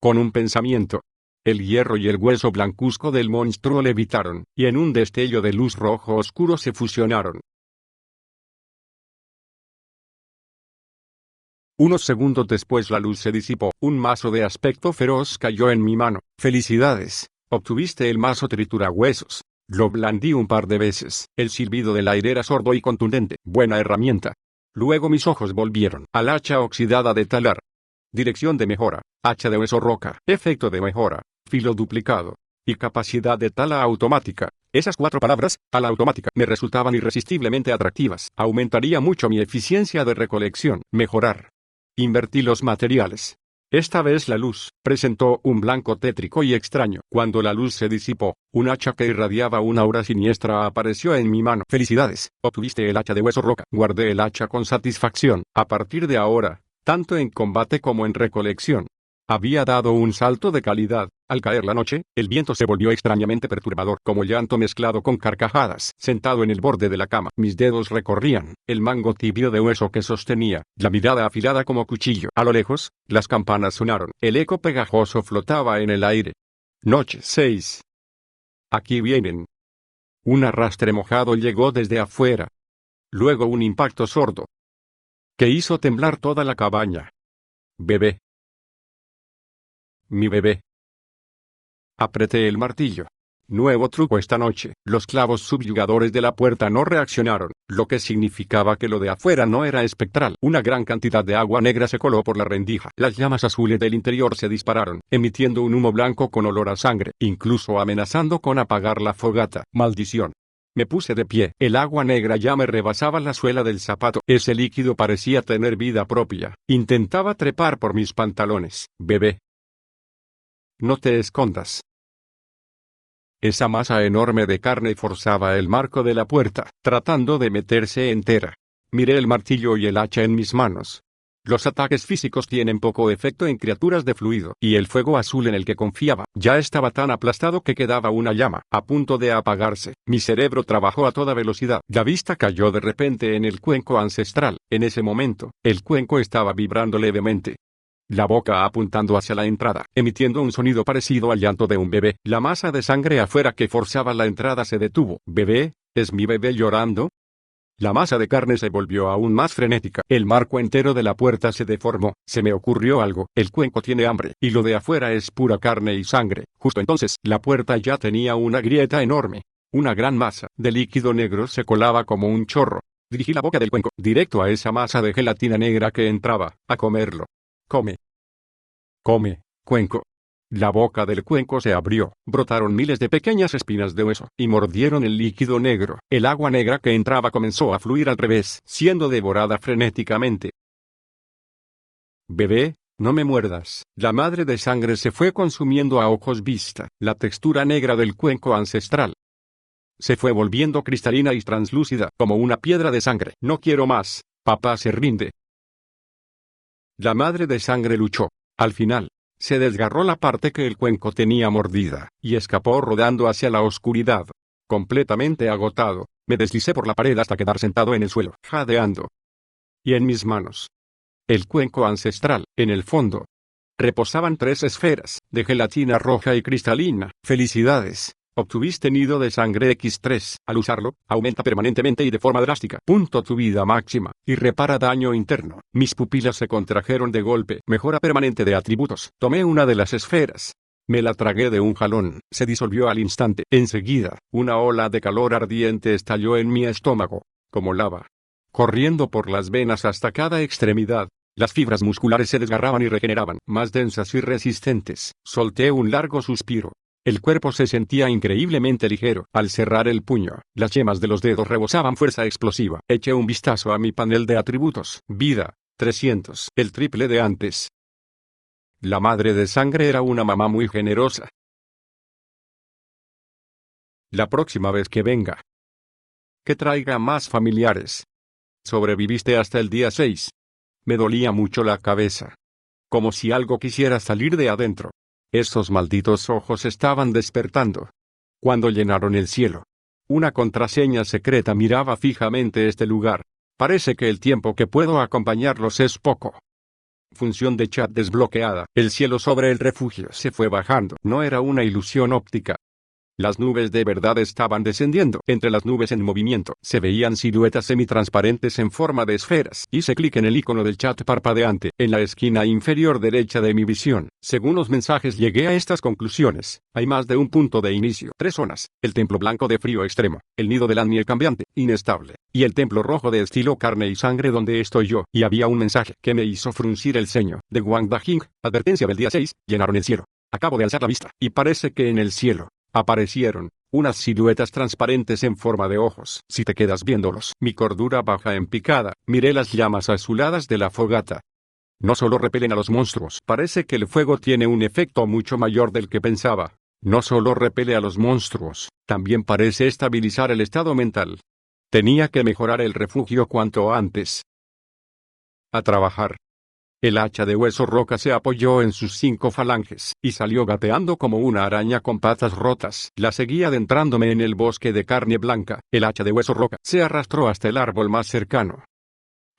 Con un pensamiento, el hierro y el hueso blancuzco del monstruo levitaron, y en un destello de luz rojo oscuro se fusionaron. Unos segundos después la luz se disipó. Un mazo de aspecto feroz cayó en mi mano. ¡Felicidades! Obtuviste el mazo triturahuesos. Lo blandí un par de veces. El silbido del aire era sordo y contundente. Buena herramienta. Luego mis ojos volvieron al hacha oxidada de talar. Dirección de mejora. Hacha de hueso roca. Efecto de mejora. Filo duplicado. Y capacidad de tala automática. Esas 4 palabras, tala automática, me resultaban irresistiblemente atractivas. Aumentaría mucho mi eficiencia de recolección. Mejorar. Invertí los materiales. Esta vez la luz presentó un blanco tétrico y extraño. Cuando la luz se disipó, un hacha que irradiaba una aura siniestra apareció en mi mano. ¡Felicidades! Obtuviste el hacha de hueso roca. Guardé el hacha con satisfacción. A partir de ahora, tanto en combate como en recolección, había dado un salto de calidad. Al caer la noche, el viento se volvió extrañamente perturbador, como llanto mezclado con carcajadas. Sentado en el borde de la cama, mis dedos recorrían el mango tibio de hueso que sostenía, la mirada afilada como cuchillo. A lo lejos, las campanas sonaron. El eco pegajoso flotaba en el aire. Noche 6. Aquí vienen. Un arrastre mojado llegó desde afuera. Luego un impacto sordo, que hizo temblar toda la cabaña. Bebé. Mi bebé. Apreté el martillo. Nuevo truco esta noche. Los clavos subyugadores de la puerta no reaccionaron, lo que significaba que lo de afuera no era espectral. Una gran cantidad de agua negra se coló por la rendija. Las llamas azules del interior se dispararon, emitiendo un humo blanco con olor a sangre, incluso amenazando con apagar la fogata. ¡Maldición! Me puse de pie. El agua negra ya me rebasaba la suela del zapato. Ese líquido parecía tener vida propia. Intentaba trepar por mis pantalones. Bebé. No te escondas. Esa masa enorme de carne forzaba el marco de la puerta, tratando de meterse entera. Miré el martillo y el hacha en mis manos. Los ataques físicos tienen poco efecto en criaturas de fluido, y el fuego azul en el que confiaba ya estaba tan aplastado que quedaba una llama, a punto de apagarse. Mi cerebro trabajó a toda velocidad. La vista cayó de repente en el cuenco ancestral. En ese momento, el cuenco estaba vibrando levemente, la boca apuntando hacia la entrada, emitiendo un sonido parecido al llanto de un bebé. La masa de sangre afuera que forzaba la entrada se detuvo. ¿Bebé? ¿Es mi bebé llorando? La masa de carne se volvió aún más frenética. El marco entero de la puerta se deformó. Se me ocurrió algo. El cuenco tiene hambre, y lo de afuera es pura carne y sangre. Justo entonces, la puerta ya tenía una grieta enorme. Una gran masa de líquido negro se colaba como un chorro. Dirigí la boca del cuenco directo a esa masa de gelatina negra que entraba a comerlo. Come. Come, cuenco. La boca del cuenco se abrió, brotaron miles de pequeñas espinas de hueso, y mordieron el líquido negro. El agua negra que entraba comenzó a fluir al revés, siendo devorada frenéticamente. Bebé, no me muerdas. La madre de sangre se fue consumiendo a ojos vista. La textura negra del cuenco ancestral se fue volviendo cristalina y translúcida, como una piedra de sangre. No quiero más. Papá se rinde. La madre de sangre luchó. Al final, se desgarró la parte que el cuenco tenía mordida, y escapó rodando hacia la oscuridad. Completamente agotado, me deslicé por la pared hasta quedar sentado en el suelo, jadeando. Y en mis manos, el cuenco ancestral, en el fondo, reposaban 3 esferas, de gelatina roja y cristalina. ¡Felicidades! Obtuviste nido de sangre X3. Al usarlo, aumenta permanentemente y de forma drástica. Tu vida máxima, y repara daño interno. Mis pupilas se contrajeron de golpe. Mejora permanente de atributos. Tomé una de las esferas. Me la tragué de un jalón. Se disolvió al instante. Enseguida, una ola de calor ardiente estalló en mi estómago, como lava, corriendo por las venas hasta cada extremidad. Las fibras musculares se desgarraban y regeneraban, más densas y resistentes. Solté un largo suspiro. El cuerpo se sentía increíblemente ligero. Al cerrar el puño, las yemas de los dedos rebosaban fuerza explosiva. Eché un vistazo a mi panel de atributos. Vida, 300, el triple de antes. La madre de sangre era una mamá muy generosa. La próxima vez que venga, que traiga más familiares. Sobreviviste hasta el día 6. Me dolía mucho la cabeza, como si algo quisiera salir de adentro. Esos malditos ojos estaban despertando. Cuando llenaron el cielo, una contraseña secreta miraba fijamente este lugar. Parece que el tiempo que puedo acompañarlos es poco. Función de chat desbloqueada. El cielo sobre el refugio se fue bajando. No era una ilusión óptica. Las nubes de verdad estaban descendiendo. Entre las nubes en movimiento, se veían siluetas semitransparentes en forma de esferas. Hice clic en el icono del chat parpadeante, en la esquina inferior derecha de mi visión. Según los mensajes llegué a estas conclusiones. Hay más de un punto de inicio. 3 zonas. El templo blanco de frío extremo, el nido del Anmiel cambiante, inestable, y el templo rojo de estilo carne y sangre donde estoy yo. Y había un mensaje que me hizo fruncir el ceño. De Wang Dajing, advertencia del día 6, llenaron el cielo. Acabo de alzar la vista, y parece que en el cielo aparecieron unas siluetas transparentes en forma de ojos. Si te quedas viéndolos, mi cordura baja en picada. Miré las llamas azuladas de la fogata. No solo repelen a los monstruos. Parece que el fuego tiene un efecto mucho mayor del que pensaba. No solo repele a los monstruos, también parece estabilizar el estado mental. Tenía que mejorar el refugio cuanto antes. A trabajar. El hacha de hueso roca se apoyó en sus 5 falanges, y salió gateando como una araña con patas rotas. La seguí adentrándome en el bosque de carne blanca. El hacha de hueso roca se arrastró hasta el árbol más cercano.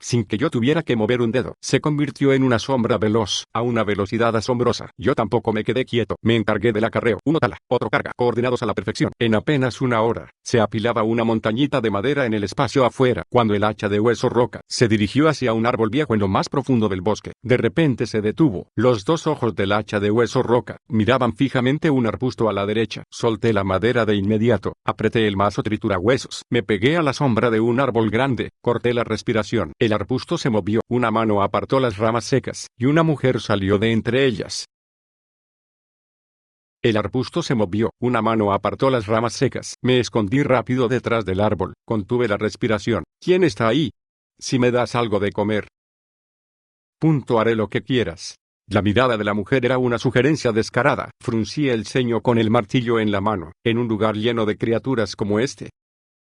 Sin que yo tuviera que mover un dedo, se convirtió en una sombra veloz, a una velocidad asombrosa. Yo tampoco me quedé quieto. Me encargué del acarreo. Uno tala, otro carga, coordinados a la perfección. En apenas una hora, se apilaba una montañita de madera en el espacio afuera. Cuando el hacha de hueso roca se dirigió hacia un árbol viejo en lo más profundo del bosque, de repente se detuvo. Los 2 ojos del hacha de hueso roca miraban fijamente un arbusto a la derecha. Solté la madera de inmediato, apreté el mazo triturahuesos, me pegué a la sombra de un árbol grande, corté la respiración. El arbusto se movió, una mano apartó las ramas secas, y una mujer salió de entre ellas. El arbusto se movió, una mano apartó las ramas secas. Me escondí rápido detrás del árbol, contuve la respiración. ¿Quién está ahí? Si me das algo de comer. Haré lo que quieras. La mirada de la mujer era una sugerencia descarada. Fruncí el ceño con el martillo en la mano, en un lugar lleno de criaturas como este.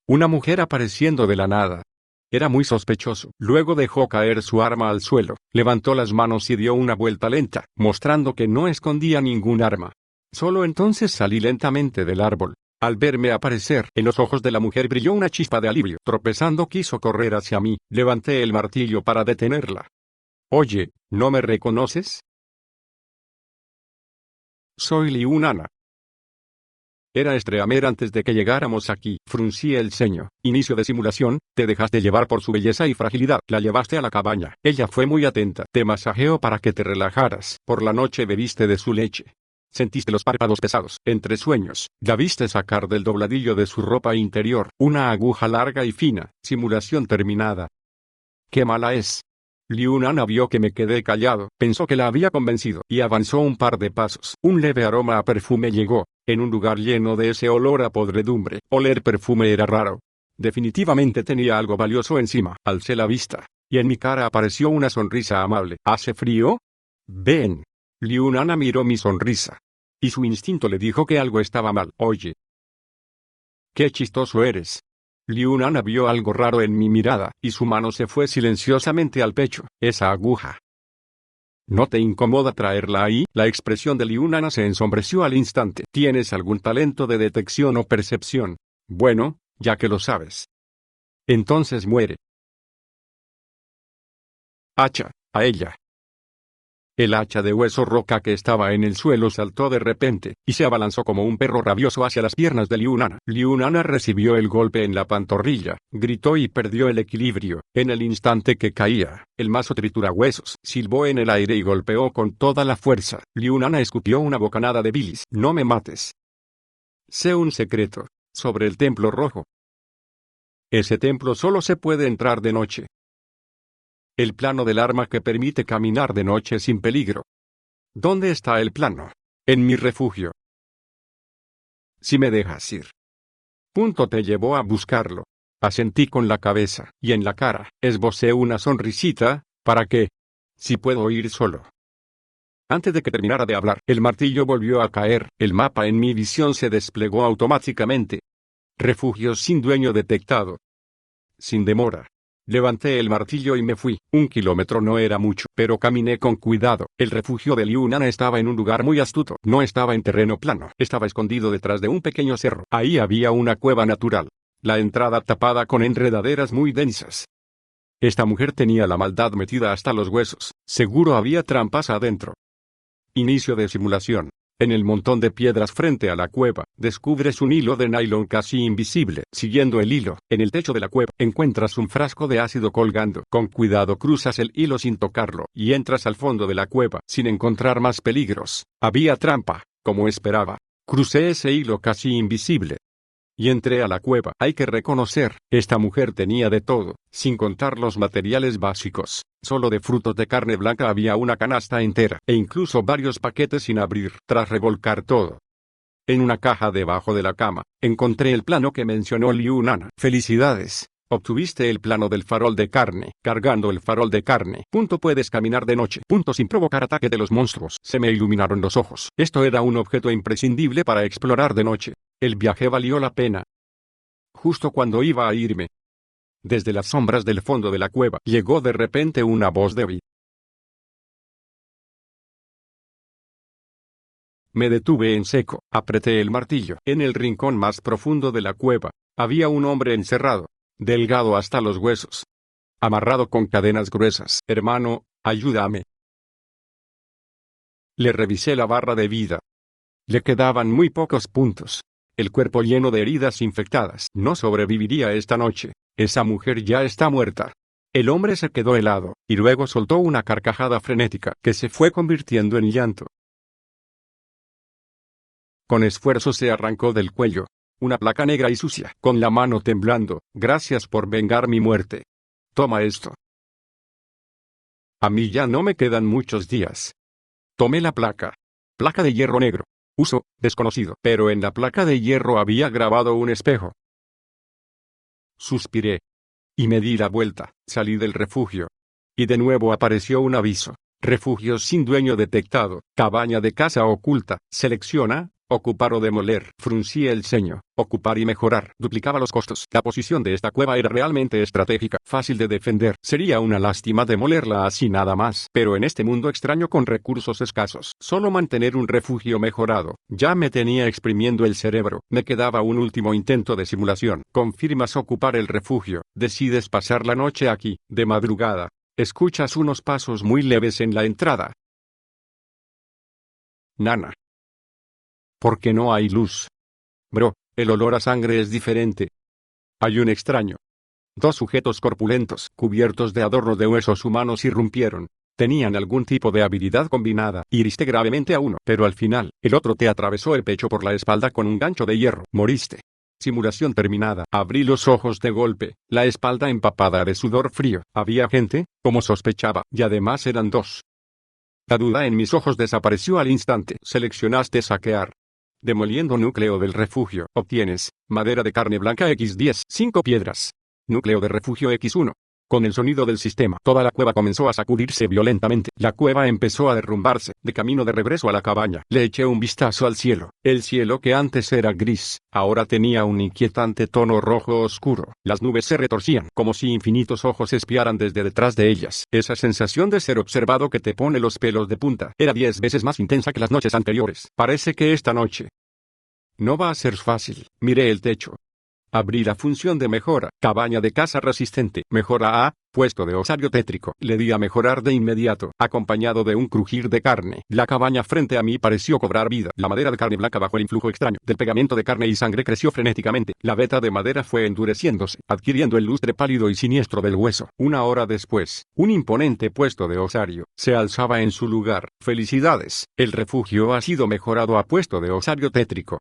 Una mujer apareciendo de la nada. Era muy sospechoso. Luego dejó caer su arma al suelo, levantó las manos y dio una vuelta lenta, mostrando que no escondía ningún arma. Solo entonces salí lentamente del árbol. Al verme aparecer, en los ojos de la mujer brilló una chispa de alivio. Tropezando quiso correr hacia mí. Levanté el martillo para detenerla. Oye, ¿no me reconoces? Soy Liu Nana. Era Streamer antes de que llegáramos aquí. Fruncí el ceño. Inicio de simulación. Te dejaste llevar por su belleza y fragilidad. La llevaste a la cabaña. Ella fue muy atenta. Te masajeó para que te relajaras. Por la noche bebiste de su leche. Sentiste los párpados pesados. Entre sueños, la viste sacar del dobladillo de su ropa interior una aguja larga y fina. Simulación terminada. ¡Qué mala es! Liu Nana vio que me quedé callado. Pensó que la había convencido y avanzó un par de pasos. Un leve aroma a perfume llegó. En un lugar lleno de ese olor a podredumbre, oler perfume era raro. Definitivamente tenía algo valioso encima. Alcé la vista, y en mi cara apareció una sonrisa amable. ¿Hace frío? Ven. Liu Nana miró mi sonrisa. Y su instinto le dijo que algo estaba mal. Oye. Qué chistoso eres. Liu Nana vio algo raro en mi mirada, y su mano se fue silenciosamente al pecho. Esa aguja. ¿No te incomoda traerla ahí? La expresión de Liu Nana se ensombreció al instante. ¿Tienes algún talento de detección o percepción? Bueno, ya que lo sabes. Entonces muere. Hacha, a ella. El hacha de hueso roca que estaba en el suelo saltó de repente, y se abalanzó como un perro rabioso hacia las piernas de Liu Nana. Liu Nana recibió el golpe en la pantorrilla, gritó y perdió el equilibrio. En el instante que caía, el mazo triturahuesos silbó en el aire y golpeó con toda la fuerza. Liu Nana escupió una bocanada de bilis. No me mates. Sé un secreto. Sobre el templo rojo. Ese templo solo se puede entrar de noche. El plano del arma que permite caminar de noche sin peligro. ¿Dónde está el plano? En mi refugio. Si me dejas ir. Punto te llevó a buscarlo. Asentí con la cabeza, y en la cara, esbocé una sonrisita. ¿Para qué? Si puedo ir solo. Antes de que terminara de hablar, el martillo volvió a caer. El mapa en mi visión se desplegó automáticamente. Refugio sin dueño detectado. Sin demora. Levanté el martillo y me fui. 1 kilómetro no era mucho, pero caminé con cuidado. El refugio de Liu Nana estaba en un lugar muy astuto. No estaba en terreno plano. Estaba escondido detrás de un pequeño cerro. Ahí había una cueva natural. La entrada tapada con enredaderas muy densas. Esta mujer tenía la maldad metida hasta los huesos. Seguro había trampas adentro. Inicio de simulación. En el montón de piedras frente a la cueva, descubres un hilo de nylon casi invisible. Siguiendo el hilo, en el techo de la cueva, encuentras un frasco de ácido colgando. Con cuidado cruzas el hilo sin tocarlo, y entras al fondo de la cueva, sin encontrar más peligros. Había trampa, como esperaba. Crucé ese hilo casi invisible. Y entré a la cueva. Hay que reconocer, esta mujer tenía de todo, sin contar los materiales básicos. Solo de frutos de carne blanca había una canasta entera, e incluso varios paquetes sin abrir. Tras revolcar todo en una caja debajo de la cama, encontré el plano que mencionó Liu Nana. Felicidades. Obtuviste el plano del farol de carne. Cargando el farol de carne. Puedes caminar de noche. Sin provocar ataque de los monstruos. Se me iluminaron los ojos. Esto era un objeto imprescindible para explorar de noche. El viaje valió la pena. Justo cuando iba a irme, desde las sombras del fondo de la cueva, llegó de repente una voz débil. Me detuve en seco, apreté el martillo. En el rincón más profundo de la cueva, había un hombre encerrado, delgado hasta los huesos, amarrado con cadenas gruesas. Hermano, ayúdame. Le revisé la barra de vida. Le quedaban muy pocos puntos. El cuerpo lleno de heridas infectadas. No sobreviviría esta noche. Esa mujer ya está muerta. El hombre se quedó helado, y luego soltó una carcajada frenética que se fue convirtiendo en llanto. Con esfuerzo se arrancó del cuello una placa negra y sucia. Con la mano temblando, gracias por vengar mi muerte. Toma esto. A mí ya no me quedan muchos días. Tomé la placa. Placa de hierro negro. Uso, desconocido. Pero en la placa de hierro había grabado un espejo. Suspiré. Y me di la vuelta. Salí del refugio. Y de nuevo apareció un aviso. Refugios sin dueño detectado. Cabaña de casa oculta. Selecciona. Ocupar o demoler. Fruncí el ceño. Ocupar y mejorar. Duplicaba los costos. La posición de esta cueva era realmente estratégica. Fácil de defender. Sería una lástima demolerla así nada más. Pero en este mundo extraño con recursos escasos, solo mantener un refugio mejorado ya me tenía exprimiendo el cerebro. Me quedaba un último intento de simulación. Confirmas ocupar el refugio. Decides pasar la noche aquí. De madrugada. Escuchas unos pasos muy leves en la entrada. Nana. ¿Por qué no hay luz? Bro, el olor a sangre es diferente. Hay un extraño. Dos sujetos corpulentos, cubiertos de adornos de huesos humanos irrumpieron. Tenían algún tipo de habilidad combinada. Hiriste gravemente a uno, pero al final, el otro te atravesó el pecho por la espalda con un gancho de hierro. Moriste. Simulación terminada. Abrí los ojos de golpe, la espalda empapada de sudor frío. ¿Había gente? Como sospechaba, y además eran dos. La duda en mis ojos desapareció al instante. Seleccionaste saquear. Demoliendo núcleo del refugio. Obtienes madera de carne blanca X10. 5 piedras. Núcleo de refugio X1. Con el sonido del sistema, toda la cueva comenzó a sacudirse violentamente. La cueva empezó a derrumbarse. De camino de regreso a la cabaña, le eché un vistazo al cielo. El cielo que antes era gris, ahora tenía un inquietante tono rojo oscuro. Las nubes se retorcían, como si infinitos ojos espiaran desde detrás de ellas. Esa sensación de ser observado que te pone los pelos de punta, era 10 veces más intensa que las noches anteriores. Parece que esta noche no va a ser fácil. Miré el techo. Abrí la función de mejora. Cabaña de casa resistente. Mejora A. Puesto de osario tétrico. Le di a mejorar de inmediato, acompañado de un crujir de carne. La cabaña frente a mí pareció cobrar vida. La madera de carne blanca bajo el influjo extraño del pegamento de carne y sangre creció frenéticamente. La veta de madera fue endureciéndose, adquiriendo el lustre pálido y siniestro del hueso. Una hora después, un imponente puesto de osario se alzaba en su lugar. Felicidades. El refugio ha sido mejorado a puesto de osario tétrico.